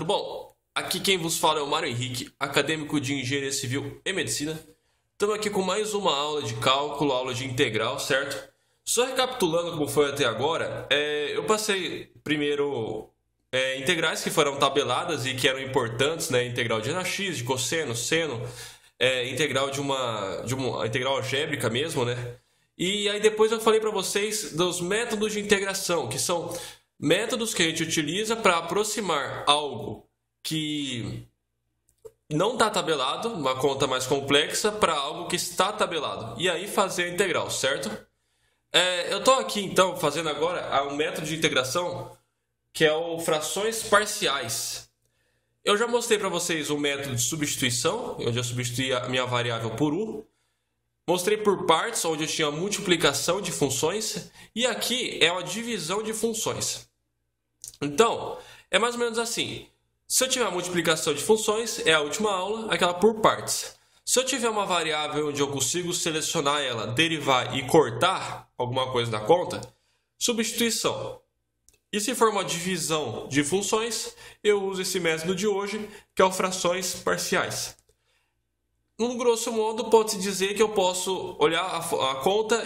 Bom, aqui quem vos fala é o Mário Henrique, acadêmico de Engenharia Civil e Medicina. Estamos aqui com mais uma aula de cálculo, aula de integral, certo? Só recapitulando como foi até agora, eu passei primeiro integrais que foram tabeladas e que eram importantes, né? Integral de rx, de cosseno, seno, integral de uma integral algébrica mesmo, né? E aí depois eu falei para vocês dos métodos de integração, que são métodos que a gente utiliza para aproximar algo que não está tabelado, uma conta mais complexa, para algo que está tabelado. E aí fazer a integral, certo? Eu estou aqui então fazendo agora um método de integração que é o frações parciais. Eu já mostrei para vocês o método de substituição, onde eu substituí a minha variável por u. Mostrei por partes, onde eu tinha a multiplicação de funções. E aqui é a divisão de funções. Então, é mais ou menos assim. Se eu tiver a multiplicação de funções, é a última aula, aquela por partes. Se eu tiver uma variável onde eu consigo selecionar ela, derivar e cortar alguma coisa da conta, substituição. E se for uma divisão de funções, eu uso esse método de hoje, que é o frações parciais. No grosso modo, pode-se dizer que eu posso olhar a conta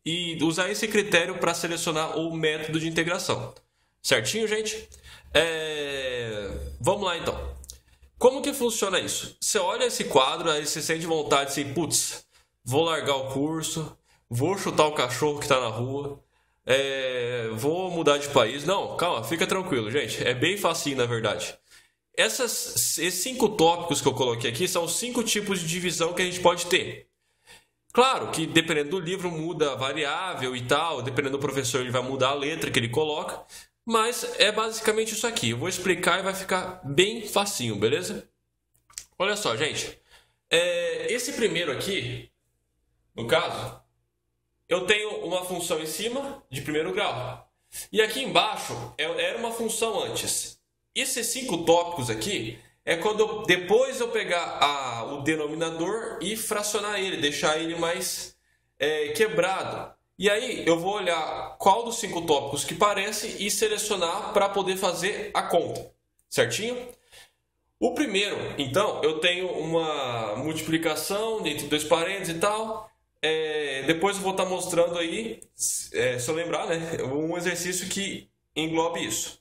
e usar esse critério para selecionar o método de integração. Certinho, gente? Vamos lá, então. Como que funciona isso? Você olha esse quadro, aí você sente vontade de assim, putz, vou largar o curso, vou chutar o cachorro que está na rua, vou mudar de país. Não, calma, fica tranquilo, gente. É bem facinho, na verdade. Esses 5 tópicos que eu coloquei aqui são os 5 tipos de divisão que a gente pode ter. Claro que dependendo do livro muda a variável e tal, dependendo do professor ele vai mudar a letra que ele coloca, mas é basicamente isso aqui. Eu vou explicar e vai ficar bem facinho, beleza? Olha só, gente. Esse primeiro aqui, no caso, eu tenho uma função em cima de primeiro grau. E aqui embaixo era uma função antes. Esses 5 tópicos aqui é quando depois eu pegar o denominador e fracionar ele, deixar ele mais quebrado. E aí eu vou olhar qual dos 5 tópicos que parece e selecionar para poder fazer a conta. Certinho? O primeiro, então, eu tenho uma multiplicação dentro de 2 parênteses e tal. Depois eu vou estar mostrando aí, se eu lembrar, né, um exercício que englobe isso.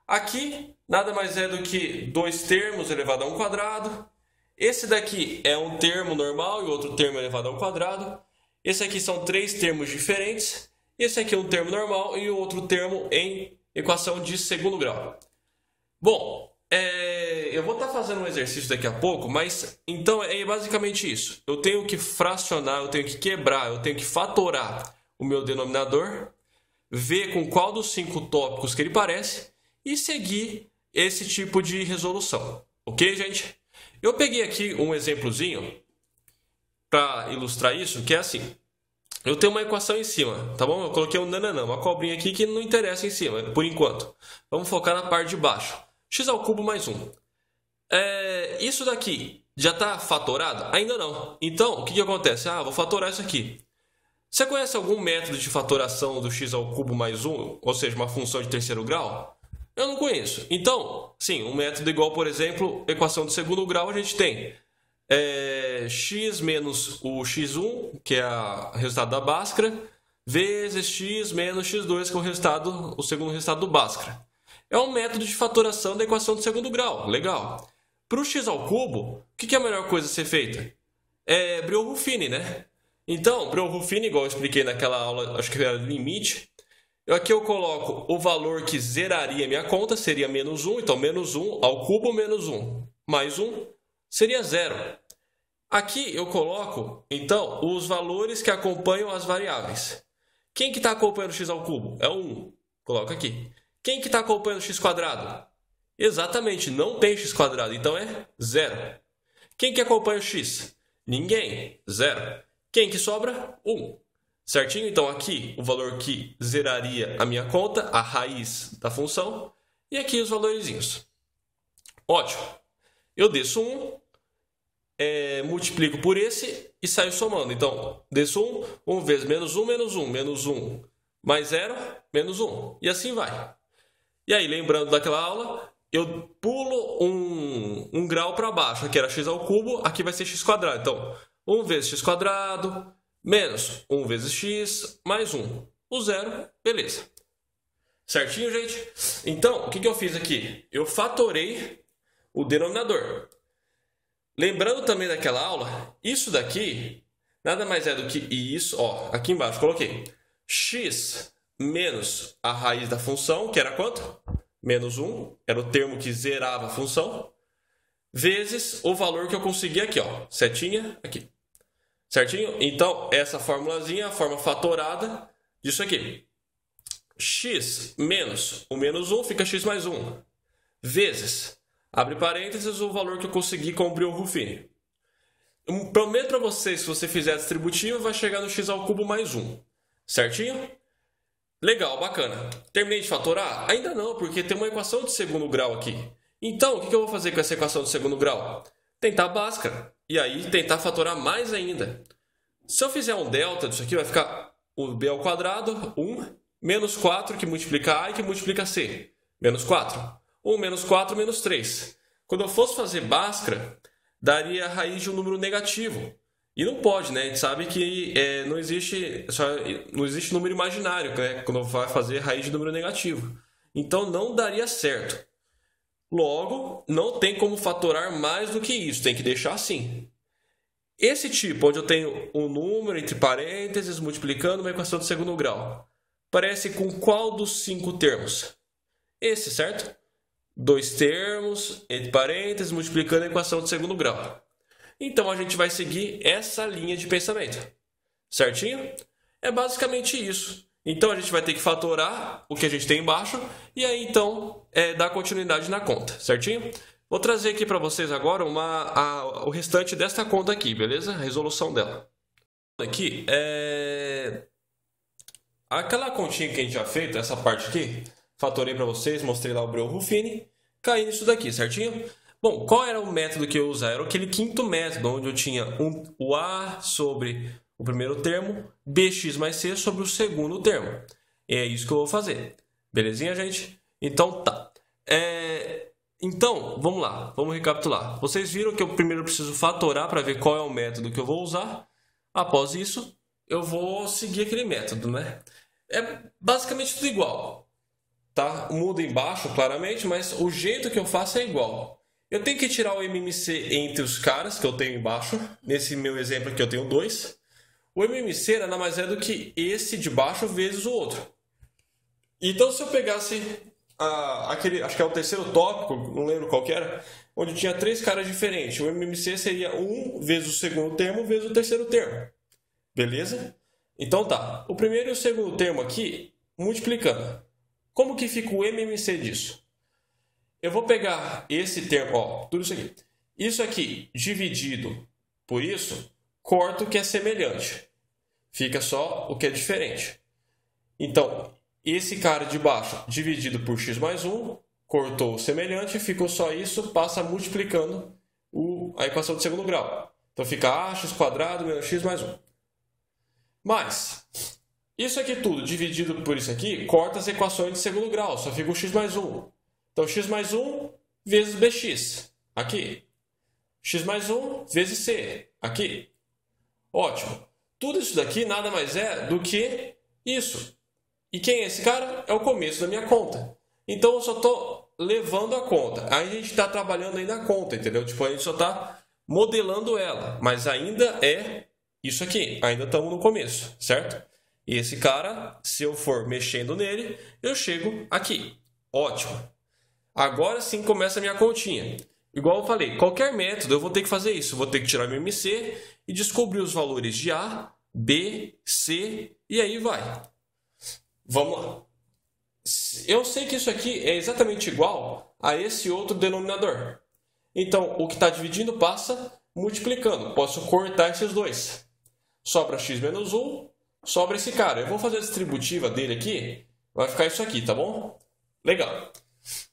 Aqui, nada mais é do que 2 termos elevado a 1 quadrado. Esse daqui é um termo normal e outro termo elevado a 1 quadrado. Esse aqui são 3 termos diferentes. Esse aqui é um termo normal e outro termo em equação de segundo grau. Bom, eu vou estar fazendo um exercício daqui a pouco, mas então é basicamente isso. Eu tenho que fracionar, eu tenho que quebrar, eu tenho que fatorar o meu denominador, ver com qual dos 5 tópicos que ele parece e seguir esse tipo de resolução. Ok, gente? Eu peguei aqui um exemplozinho para ilustrar isso, que é assim. Eu tenho uma equação em cima, tá bom? Eu coloquei um nananã, uma cobrinha aqui que não interessa em cima, por enquanto. Vamos focar na parte de baixo. X ao cubo mais 1. Isso daqui já está fatorado? Ainda não. Então, o que acontece? Vou fatorar isso aqui. Você conhece algum método de fatoração do x ao cubo mais 1? Ou seja, uma função de terceiro grau? Eu não conheço. Então, sim, um método igual, por exemplo, equação de segundo grau, a gente tem x menos o x1, que é o resultado da Bhaskara, vezes x menos x2, que é o segundo resultado do Bhaskara. É um método de fatoração da equação de segundo grau. Legal. Para o x ao cubo, o que é a melhor coisa a ser feita? Breuil-Ruffini, né? Então, Breuil-Ruffini, igual eu expliquei naquela aula, acho que era limite. Aqui eu coloco o valor que zeraria a minha conta, seria menos 1. Então, menos 1 ao cubo menos 1 mais 1 seria 0. Aqui eu coloco, então, os valores que acompanham as variáveis. Quem que está acompanhando o x ao cubo? É o 1. Coloca aqui. Quem que está acompanhando o x quadrado? Exatamente, não tem x quadrado, então é 0. Quem que acompanha o x? Ninguém, 0. Quem que sobra? 1. Certinho? Então aqui o valor que zeraria a minha conta, a raiz da função, e aqui os valorzinhos. Ótimo. Eu desço 1, multiplico por esse e saio somando. Então, desço 1 vezes menos 1, menos 1, menos 1, mais 0, menos 1. E assim vai. E aí, lembrando daquela aula, eu pulo um grau para baixo. Aqui era x ao cubo, aqui vai ser x quadrado. Então, 1 vezes x quadrado menos 1 vezes x mais 1. O zero, beleza. Certinho, gente? Então, o que eu fiz aqui? Eu fatorei o denominador. Lembrando também daquela aula, isso daqui nada mais é do que isso. Ó, aqui embaixo coloquei x menos a raiz da função, que era quanto? Menos 1, era o termo que zerava a função, vezes o valor que eu consegui aqui, ó, setinha aqui. Certinho? Então, essa formulazinha é a forma fatorada disso aqui. X menos o menos 1 fica x mais 1, vezes, abre parênteses, o valor que eu consegui com o Brio-Ruffini. Prometo para vocês, se você fizer a distributiva, vai chegar no x ao cubo mais 1. Certinho? Legal, bacana. Terminei de fatorar? Ainda não, porque tem uma equação de segundo grau aqui. Então, o que eu vou fazer com essa equação de segundo grau? Tentar a Bhaskara. E aí, tentar fatorar mais ainda. Se eu fizer um delta disso aqui, vai ficar o b ao quadrado, 1, menos 4, que multiplica a e que multiplica c. Menos 4. 1 menos 4, menos 3. Quando eu fosse fazer Bhaskara, daria a raiz de um número negativo. E não pode, né? A gente sabe que não existe número imaginário, né? Quando vai fazer raiz de número negativo. Então, não daria certo. Logo, não tem como fatorar mais do que isso. Tem que deixar assim. Esse tipo, onde eu tenho um número entre parênteses, multiplicando uma equação de segundo grau, parece com qual dos 5 termos? Esse, certo? 2 termos, entre parênteses, multiplicando a equação de segundo grau. Então, a gente vai seguir essa linha de pensamento. Certinho? É basicamente isso. Então, a gente vai ter que fatorar o que a gente tem embaixo e aí, então, dar continuidade na conta. Certinho? Vou trazer aqui para vocês agora o restante desta conta aqui, beleza? A resolução dela. Aqui aquela continha que a gente já fez, essa parte aqui, fatorei para vocês, mostrei lá o Brio-Ruffini, caí nisso daqui, certinho? Bom, qual era o método que eu ia usar? Era aquele quinto método, onde eu tinha o A sobre o primeiro termo, bx mais c sobre o segundo termo. E é isso que eu vou fazer. Belezinha, gente? Então, tá. Então, vamos lá. Vamos recapitular. Vocês viram que eu primeiro preciso fatorar para ver qual é o método que eu vou usar. Após isso, eu vou seguir aquele método, né? É basicamente tudo igual. Tá? Muda embaixo, claramente, mas o jeito que eu faço é igual. Eu tenho que tirar o MMC entre os caras que eu tenho embaixo. Nesse meu exemplo aqui eu tenho 2. O MMC nada mais é do que esse de baixo vezes o outro. Então, se eu pegasse aquele, acho que é o terceiro tópico, não lembro qual que era, onde tinha 3 caras diferentes. O MMC seria 1 vezes o segundo termo vezes o terceiro termo. Beleza? Então tá. O primeiro e o segundo termo aqui, multiplicando. Como que fica o MMC disso? Eu vou pegar esse termo, ó, tudo isso aqui. Isso aqui dividido por isso, corto o que é semelhante. Fica só o que é diferente. Então, esse cara de baixo dividido por x mais 1, cortou o semelhante, ficou só isso, passa multiplicando a equação de segundo grau. Então fica ax quadrado menos x mais 1. Mas, isso aqui tudo dividido por isso aqui, corta as equações de segundo grau, só fica o x mais 1. Então, x mais 1 vezes bx, aqui. X mais 1 vezes c, aqui. Ótimo. Tudo isso daqui nada mais é do que isso. E quem é esse cara? É o começo da minha conta. Então, eu só estou levando a conta. Aí a gente está trabalhando ainda a conta, entendeu? Tipo, a gente só está modelando ela. Mas ainda é isso aqui. Ainda estamos no começo, certo? E esse cara, se eu for mexendo nele, eu chego aqui. Ótimo. Agora sim começa a minha continha. Igual eu falei, qualquer método eu vou ter que fazer isso. Eu vou ter que tirar meu MC e descobrir os valores de A, B, C e aí vai. Vamos lá. Eu sei que isso aqui é exatamente igual a esse outro denominador. Então, o que está dividindo passa multiplicando. Posso cortar esses dois. Sobra x menos 1, sobra esse cara. Eu vou fazer a distributiva dele aqui. Vai ficar isso aqui, tá bom? Legal.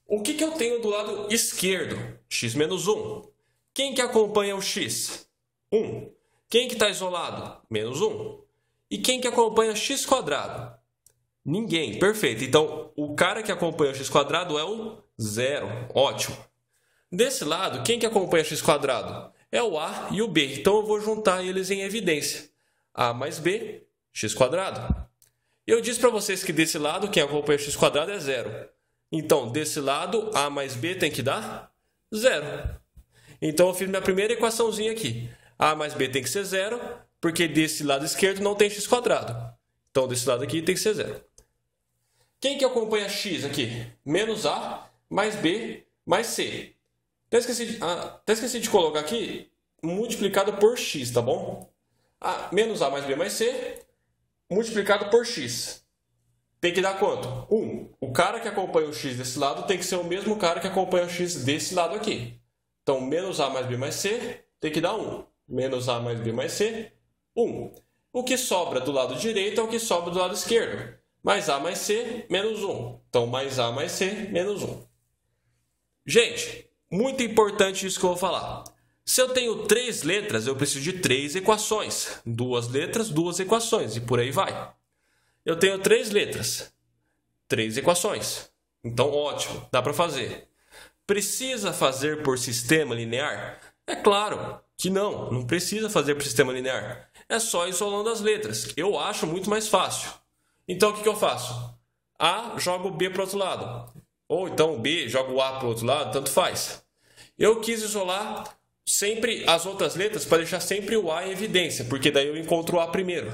O que eu tenho do lado esquerdo? X menos 1. Quem que acompanha o x? 1. Quem que está isolado? Menos 1. E quem que acompanha x quadrado? Ninguém. Perfeito. Então, o cara que acompanha o x quadrado é o 0. Ótimo. Desse lado, quem que acompanha x quadrado? É o a e o b. Então, eu vou juntar eles em evidência. A mais b, x quadrado. Eu disse para vocês que desse lado, quem acompanha x quadrado é 0. Então, desse lado, a mais b tem que dar 0. Então, eu fiz minha primeira equaçãozinha aqui. A mais b tem que ser 0, porque desse lado esquerdo não tem x quadrado. Então, desse lado aqui tem que ser 0. Quem que acompanha x aqui? Menos a mais b mais c. Até esqueci de colocar aqui multiplicado por x, tá bom? Menos a mais b mais c multiplicado por x. Tem que dar quanto? 1. O cara que acompanha o x desse lado tem que ser o mesmo cara que acompanha o x desse lado aqui. Então, menos a mais b mais c tem que dar 1. Menos a mais b mais c, 1. O que sobra do lado direito é o que sobra do lado esquerdo. Mais a mais c, menos 1. Então, mais a mais c, menos 1. Gente, muito importante isso que eu vou falar. Se eu tenho 3 letras, eu preciso de 3 equações. 2 letras, 2 equações, e por aí vai. Eu tenho 3 letras, 3 equações. Então, ótimo, dá para fazer. Precisa fazer por sistema linear? É claro que não precisa fazer por sistema linear. É só isolando as letras. Eu acho muito mais fácil. Então, o que eu faço? A, jogo B para o outro lado. Ou então B, jogo A para o outro lado, tanto faz. Eu quis isolar sempre as outras letras para deixar sempre o A em evidência, porque daí eu encontro o A primeiro.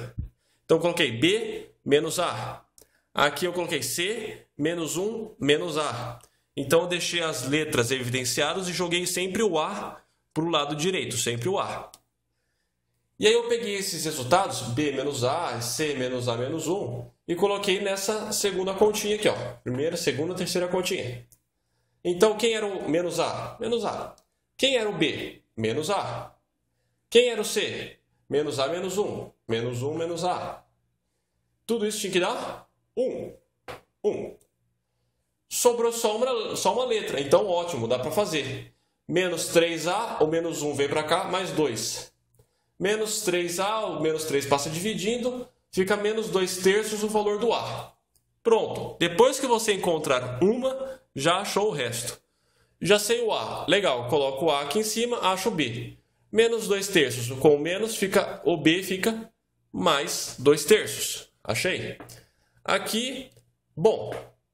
Então, eu coloquei B menos A. Aqui eu coloquei C menos 1 menos A. Então, eu deixei as letras evidenciadas e joguei sempre o A para o lado direito, sempre o A. E aí eu peguei esses resultados, B menos A, C menos A menos 1, e coloquei nessa segunda continha aqui, ó. Primeira, segunda, terceira continha. Então, quem era o menos A? Menos A. Quem era o B? Menos A. Quem era o C? Menos A menos 1. Menos 1 menos A. Tudo isso tinha que dar 1. 1. Sobrou só uma letra. Então, ótimo, dá para fazer. Menos 3A, o menos 1 vem para cá, mais 2. Menos 3A, o menos 3 passa dividindo, fica menos 2 terços o valor do A. Pronto. Depois que você encontrar uma, já achou o resto. Já sei o A. Legal, coloco o A aqui em cima, acho o B. Menos 2 terços. Com o menos, o B fica mais 2 terços. Achei? Aqui, bom,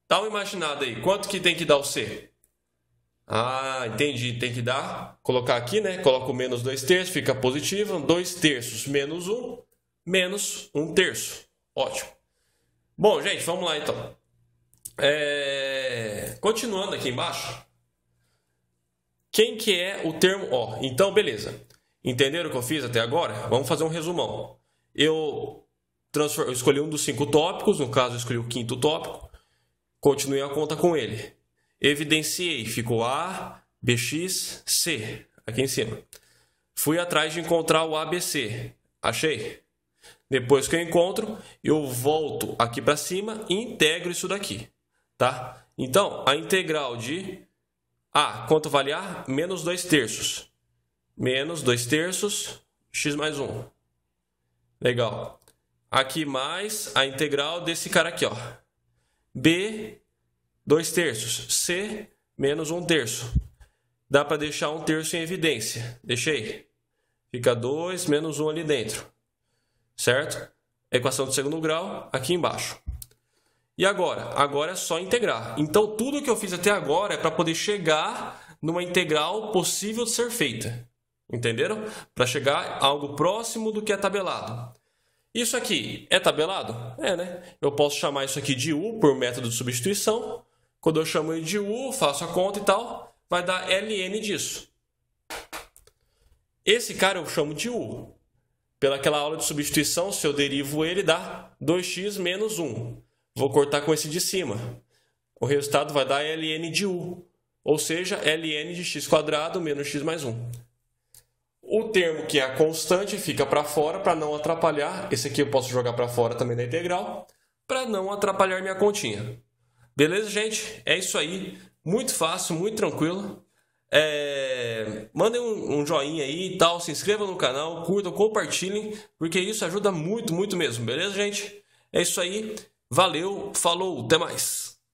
dá uma imaginada aí. Quanto que tem que dar o C? Entendi. Tem que dar, colocar aqui, né? Coloco menos 2 terços, fica positivo. 2 terços menos 1, menos 1 terço. Ótimo. Bom, gente, vamos lá então. Continuando aqui embaixo. Quem que é o termo O? Então, beleza. Entenderam o que eu fiz até agora? Vamos fazer um resumão. Eu escolhi um dos 5 tópicos, no caso eu escolhi o 5º tópico. Continuei a conta com ele. Evidenciei, ficou A, BX, C, aqui em cima. Fui atrás de encontrar o ABC. Achei? Depois que eu encontro, eu volto aqui para cima e integro isso daqui. Tá? Então, a integral de A, quanto vale A? Menos 2 terços. Menos 2 terços, x mais 1. Legal. Aqui mais a integral desse cara aqui, ó. B, 2 terços. C, menos 1 terço. Dá para deixar 1 terço em evidência. Deixei. Fica 2 menos 1 ali dentro. Certo? Equação do segundo grau aqui embaixo. E agora? Agora é só integrar. Então, tudo que eu fiz até agora é para poder chegar numa integral possível de ser feita. Entenderam? Para chegar a algo próximo do que é tabelado. Isso aqui é tabelado? É, né? Eu posso chamar isso aqui de U por método de substituição. Quando eu chamo ele de U, faço a conta e tal, vai dar ln disso. Esse cara eu chamo de U. Pelaquela aula de substituição, se eu derivo ele, dá 2x menos 1. Vou cortar com esse de cima. O resultado vai dar ln de U. Ou seja, ln de x² menos x mais 1. O termo que é a constante fica para fora para não atrapalhar. Esse aqui eu posso jogar para fora também da integral, para não atrapalhar minha continha. Beleza, gente? É isso aí. Muito fácil, muito tranquilo. Mandem um joinha aí e tal. Se inscrevam no canal, curtam, compartilhem, porque isso ajuda muito, muito mesmo. Beleza, gente? É isso aí. Valeu, falou, até mais.